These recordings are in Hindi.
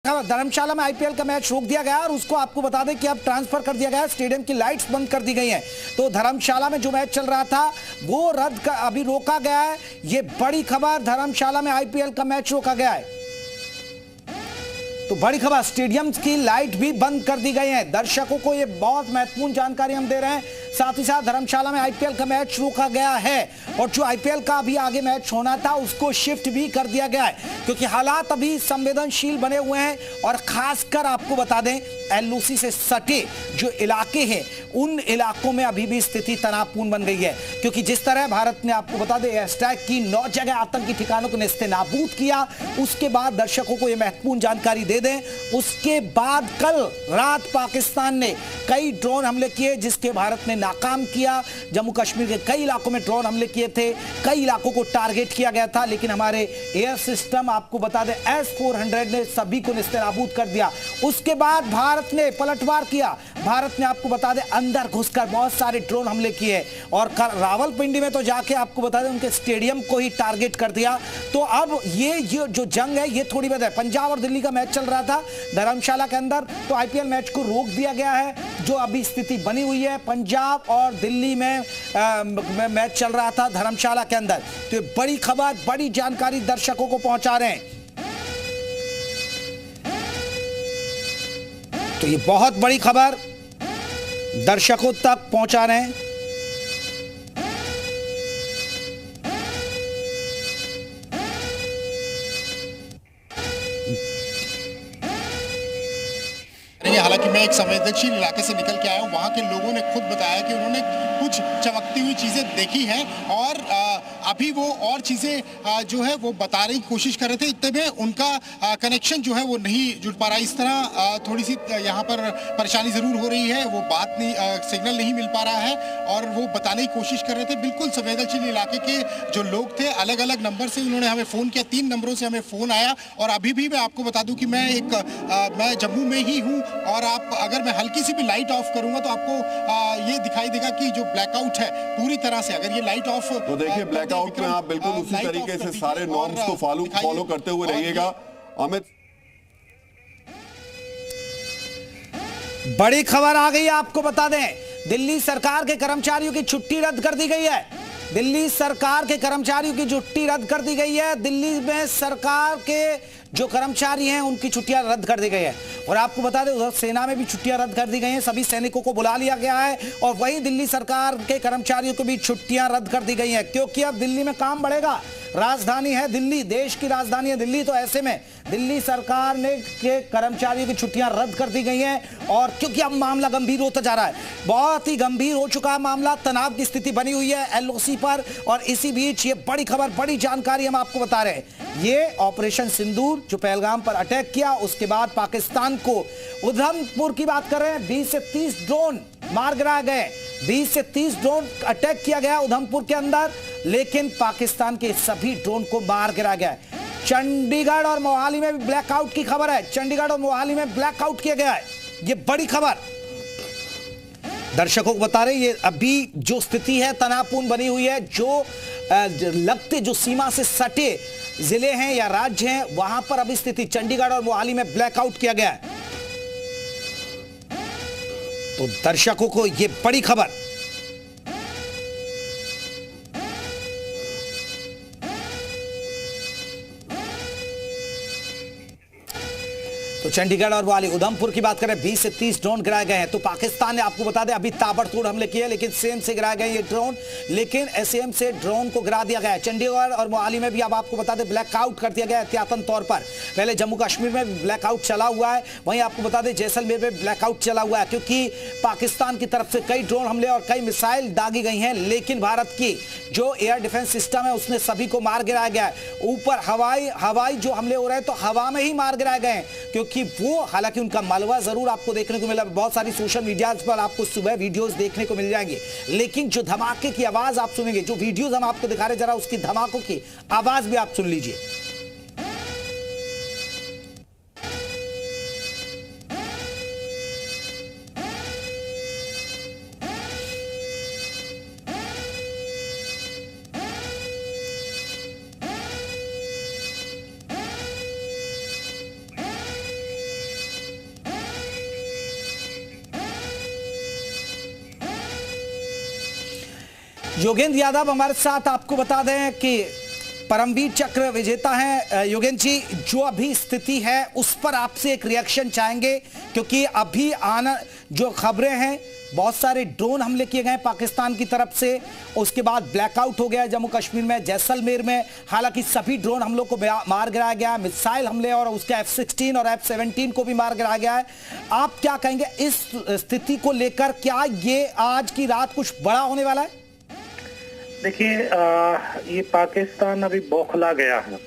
धर्मशाला में आईपीएल का मैच रोक दिया गया और उसको आपको बता दें कि अब ट्रांसफर कर दिया गया है। स्टेडियम की लाइट्स बंद कर दी गई हैं। तो धर्मशाला में जो मैच चल रहा था वो अभी रोका गया है। ये बड़ी खबर, धर्मशाला में आईपीएल का मैच रोका गया है। तो बड़ी खबर, स्टेडियम की लाइट भी बंद कर दी गई है। दर्शकों को ये बहुत महत्वपूर्ण जानकारी हम दे रहे हैं। साथ ही साथ धर्मशाला में आईपीएल का मैच रोका गया है और जो आईपीएल का अभी आगे मैच होना था उसको शिफ्ट भी कर दिया गया है, क्योंकि हालात अभी संवेदनशील बने हुए हैं। और खासकर आपको बता दें, एलओसी से सटे जो इलाके हैं उन इलाकों में अभी भी स्थिति तनावपूर्ण बन गई है, क्योंकि जिस तरह भारत ने आपको बता दें एयर स्ट्राइक की 9 जगह आतंकी ठिकानों को नेस्तनाबूद किया। उसके बाद दर्शकों को यह महत्वपूर्ण जानकारी दे दें, उसके बाद कल रात पाकिस्तान ने कई ड्रोन हमले किए जिसके भारत ने नाकाम किया। जम्मू कश्मीर के कई इलाकों में ड्रोन हमले किए थे, कई इलाकों को टारगेट किया गया था, लेकिन हमारे एयर सिस्टम आपको बता दें S-400 ने सभी को नेस्तनाबूद कर दिया। उसके बाद भारत ने पलटवार किया। भारत ने आपको बता दें अंदर घुसकर बहुत सारे ड्रोन हमले किए और रावलपिंडी में तो जाके आपको बता दें उनके स्टेडियम को ही टारगेट कर दिया। तो अब ये जो जंग है ये थोड़ी बहुत है। पंजाब और दिल्ली का मैच चल रहा था धर्मशाला के अंदर, तो आईपीएल मैच को रोक दिया गया है। जो अभी स्थिति बनी हुई है पंजाब और दिल्ली में मैच चल रहा था धर्मशाला के अंदर। तो बड़ी खबर, बड़ी जानकारी दर्शकों को पहुंचा रहे हैं। तो ये बहुत बड़ी खबर दर्शकों तक पहुंचा रहे हैं। हालांकि मैं एक संवेदनशील इलाके से निकल के आया हूँ। वहाँ के लोगों ने खुद बताया कि उन्होंने कुछ चमकती हुई चीज़ें देखी हैं और अभी वो और चीज़ें जो है वो बताने की कोशिश कर रहे थे। इतने में उनका कनेक्शन जो है वो नहीं जुड़ पा रहा। इस तरह थोड़ी सी यहाँ पर परेशानी ज़रूर हो रही है। वो बात नहीं, सिग्नल नहीं मिल पा रहा है और वो बताने की कोशिश कर रहे थे। बिल्कुल संवेदनशील इलाके के जो लोग थे, अलग अलग नंबर से उन्होंने हमें फ़ोन किया। 3 नंबरों से हमें फ़ोन आया और अभी भी मैं आपको बता दूँ कि मैं जम्मू में ही हूँ और अगर मैं हल्की सी भी लाइट ऑफ करूंगा तो आपको ये दिखाई देगा कि जो ब्लैकआउट है पूरी तरह से, अगर ये लाइट ऑफ तो देखिए ब्लैकआउट में आप बिल्कुल उसी तरीके से सारे नॉर्म्स को फॉलो करते हुए रहिएगा। अमित, बड़ी खबर आ गई, आपको बता दें दिल्ली सरकार के कर्मचारियों की छुट्टी रद्द कर दी गई है। दिल्ली सरकार के कर्मचारियों की छुट्टी रद्द कर दी गई है। दिल्ली में सरकार के जो कर्मचारी हैं उनकी छुट्टियां रद्द कर दी गई है। और आपको बता दें उधर सेना में भी छुट्टियां रद्द कर दी गई हैं। सभी सैनिकों को बुला लिया गया है और वहीं दिल्ली सरकार के कर्मचारियों को भी छुट्टियां रद्द कर दी गई हैं, क्योंकि अब दिल्ली में काम बढ़ेगा। राजधानी है दिल्ली, देश की राजधानी है दिल्ली, तो ऐसे में दिल्ली सरकार ने के कर्मचारियों की छुट्टियां रद्द कर दी गई हैं। और क्योंकि अब मामला गंभीर होता जा रहा है, बहुत ही गंभीर हो चुका है मामला, तनाव की स्थिति बनी हुई है एलओसी पर। और इसी बीच ये बड़ी खबर, बड़ी जानकारी हम आपको बता रहे हैं। ये ऑपरेशन सिंदूर जो पहलगाम पर अटैक किया, उसके बाद पाकिस्तान को उधमपुर की बात कर रहे हैं, 20 से 30 ड्रोन मार गिराए गए। 20 से 30 ड्रोन अटैक किया गया उधमपुर के अंदर, लेकिन पाकिस्तान के सभी ड्रोन को मार गिराया गया। चंडीगढ़ और मोहाली में भी ब्लैकआउट की खबर है। चंडीगढ़ और मोहाली में ब्लैकआउट किया गया है। ये बड़ी खबर दर्शकों को बता रहे हैं। ये अभी जो स्थिति है तनावपूर्ण बनी हुई है। जो लगते जो सीमा से सटे जिले हैं या राज्य हैं वहां पर अभी स्थिति, चंडीगढ़ और मोहाली में ब्लैकआउट किया गया है। तो दर्शकों को यह बड़ी खबर। तो चंडीगढ़ और मोहाली, उधमपुर की बात करें 20 से 30 ड्रोन गिराए गए हैं। तो पाकिस्तान ने आपको बता दें अभी ताबड़तोड़ हमले किए, लेकिन सेम से गिराए गए ये ड्रोन, लेकिन एसएम से ड्रोन को गिरा दिया गया है। चंडीगढ़ और मोहाली में भी अब आपको बता दें ब्लैकआउट कर दिया गया एहतियातन तौर पर। पहले जम्मू कश्मीर में ब्लैकआउट चला हुआ है, वहीं आपको बता दें जैसलमेर में ब्लैकआउट चला हुआ है, क्योंकि पाकिस्तान की तरफ से कई ड्रोन हमले और कई मिसाइल दागी गई हैं, लेकिन भारत की जो एयर डिफेंस सिस्टम है उसने सभी को मार गिराया गया है। ऊपर हवाई जो हमले हो रहे हैं तो हवा में ही मार गिराए गए हैं, क्योंकि वो हालांकि उनका मलबा जरूर आपको देखने को मिला। बहुत सारी सोशल मीडिया पर आपको सुबह वीडियोस देखने को मिल जाएंगे, लेकिन जो धमाके की आवाज आप सुनेंगे, जो वीडियोस हम आपको दिखा रहे जरा उसकी धमाकों की आवाज भी आप सुन लीजिए। योगेंद्र यादव हमारे साथ। आपको बता दें कि परमवीर चक्र विजेता हैं योगेंद्र जी। जो अभी स्थिति है उस पर आपसे एक रिएक्शन चाहेंगे, क्योंकि अभी आना जो खबरें हैं, बहुत सारे ड्रोन हमले किए गए पाकिस्तान की तरफ से। उसके बाद ब्लैकआउट हो गया जम्मू कश्मीर में, जैसलमेर में। हालांकि सभी ड्रोन हमलों को मार गिराया गया, मिसाइल हमले और उसके F-16 और F-17 को भी मार गिराया गया है। आप क्या कहेंगे इस स्थिति को लेकर? क्या ये आज की रात कुछ बड़ा होने वाला है? देखिए, ये पाकिस्तान अभी बौखला गया है।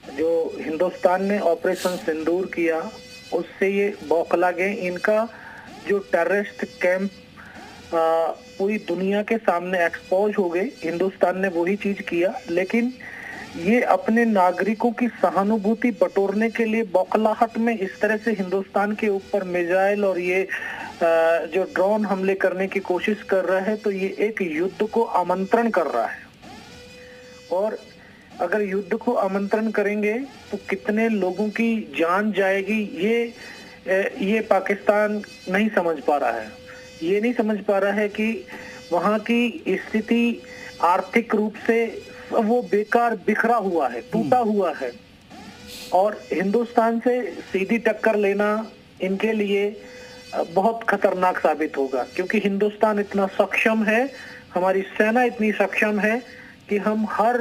जो हिंदुस्तान ने ऑपरेशन सिंदूर किया उससे ये बौखला गए। इनका जो टेररिस्ट कैंप पूरी दुनिया के सामने एक्सपोज हो गए। हिंदुस्तान ने वही चीज किया, लेकिन ये अपने नागरिकों की सहानुभूति बटोरने के लिए बौखलाहट में इस तरह से हिंदुस्तान के ऊपर मिसाइल और ये जो ड्रोन हमले करने की कोशिश कर रहा है, तो ये एक युद्ध को आमंत्रण कर रहा है। और अगर युद्ध को आमंत्रण करेंगे तो कितने लोगों की जान जाएगी, ये पाकिस्तान नहीं समझ पा रहा है। ये नहीं समझ पा रहा है कि वहाँ की स्थिति आर्थिक रूप से वो बेकार बिखरा हुआ है, टूटा हुआ है। और हिंदुस्तान से सीधी टक्कर लेना इनके लिए बहुत खतरनाक साबित होगा, क्योंकि हिंदुस्तान इतना सक्षम है, हमारी सेना इतनी सक्षम है कि हम हर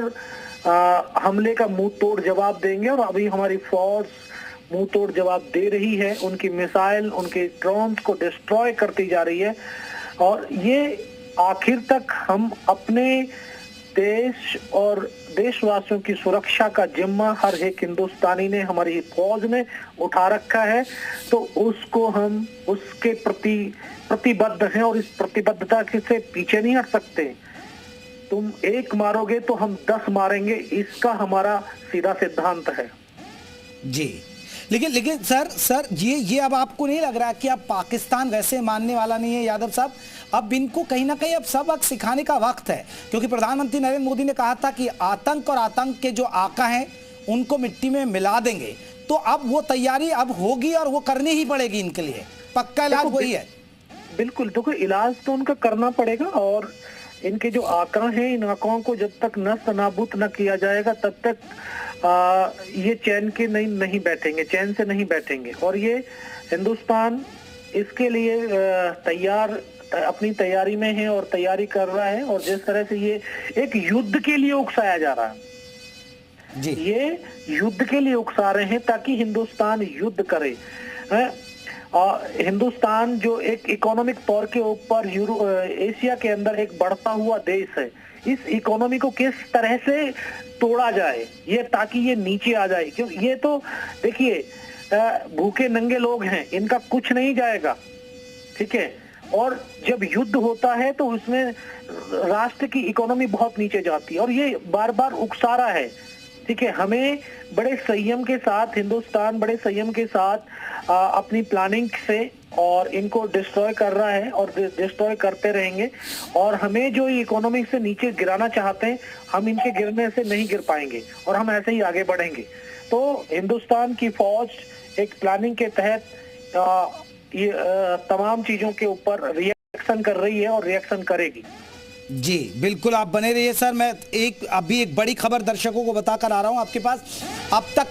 हमले का मुंह तोड़ जवाब देंगे। और अभी हमारी फौज मुंह तोड़ जवाब दे रही है, उनकी मिसाइल, उनके ड्रोन को डिस्ट्रॉय करती जा रही है। और ये आखिर तक हम अपने देश और देशवासियों की सुरक्षा का जिम्मा हर एक हिंदुस्तानी ने, हमारी फौज ने उठा रखा है। तो उसको हम उसके प्रति प्रतिबद्ध हैं और इस प्रतिबद्धता से पीछे नहीं हट सकते। तुम एक मारोगे तो हम 10 मारेंगे, इसका हमारा सीधा सिद्धांत है जी। लेकिन सर ये अब आपको नहीं लग रहा कि अब पाकिस्तान वैसे मानने वाला नहीं है यादव साहब? अब इनको कहीं ना कहीं अब सबक सिखाने का वक्त है, क्योंकि प्रधानमंत्री नरेंद्र मोदी ने कहा था कि आतंक और आतंक के जो आका हैं उनको मिट्टी में मिला देंगे। तो अब वो तैयारी अब होगी और वो करनी ही पड़ेगी इनके लिए। पक्का इलाज वही है। बिल्कुल, देखो इलाज तो उनका करना पड़ेगा। और इनके जो आका हैं, इन आकाओं को जब तक नष्ट नाबूद न किया जाएगा तब तक ये चैन के नहीं बैठेंगे, चैन से नहीं बैठेंगे। और ये हिंदुस्तान इसके लिए अपनी तैयारी में है और तैयारी कर रहा है। और जिस तरह से ये एक युद्ध के लिए उकसाया जा रहा है जी, ये युद्ध के लिए उकसा रहे हैं ताकि हिंदुस्तान युद्ध करे। हिंदुस्तान जो एक इकोनॉमिक तौर के ऊपर एशिया के अंदर एक बढ़ता हुआ देश है, इस इकोनॉमी को किस तरह से तोड़ा जाए ये, ताकि ये नीचे आ जाए। क्यों? ये तो देखिए भूखे नंगे लोग हैं, इनका कुछ नहीं जाएगा, ठीक है। और जब युद्ध होता है तो उसमें राष्ट्र की इकोनॉमी बहुत नीचे जाती है और ये बार बार उकसा रहा है, ठीक है। हमें बड़े संयम के साथ, हिंदुस्तान बड़े संयम के साथ अपनी प्लानिंग से और इनको डिस्ट्रॉय कर रहा है और डिस्ट्रॉय करते रहेंगे। और हमें जो इकोनॉमी से नीचे गिराना चाहते हैं, हम इनके गिरने से नहीं गिर पाएंगे और हम ऐसे ही आगे बढ़ेंगे। तो हिंदुस्तान की फौज एक प्लानिंग के तहत ये तमाम चीजों के ऊपर रिएक्शन कर रही है और रिएक्शन करेगी जी। बिल्कुल, आप बने रहिए सर। मैं अभी एक बड़ी खबर दर्शकों को बताकर आ रहा हूं आपके पास। अब तक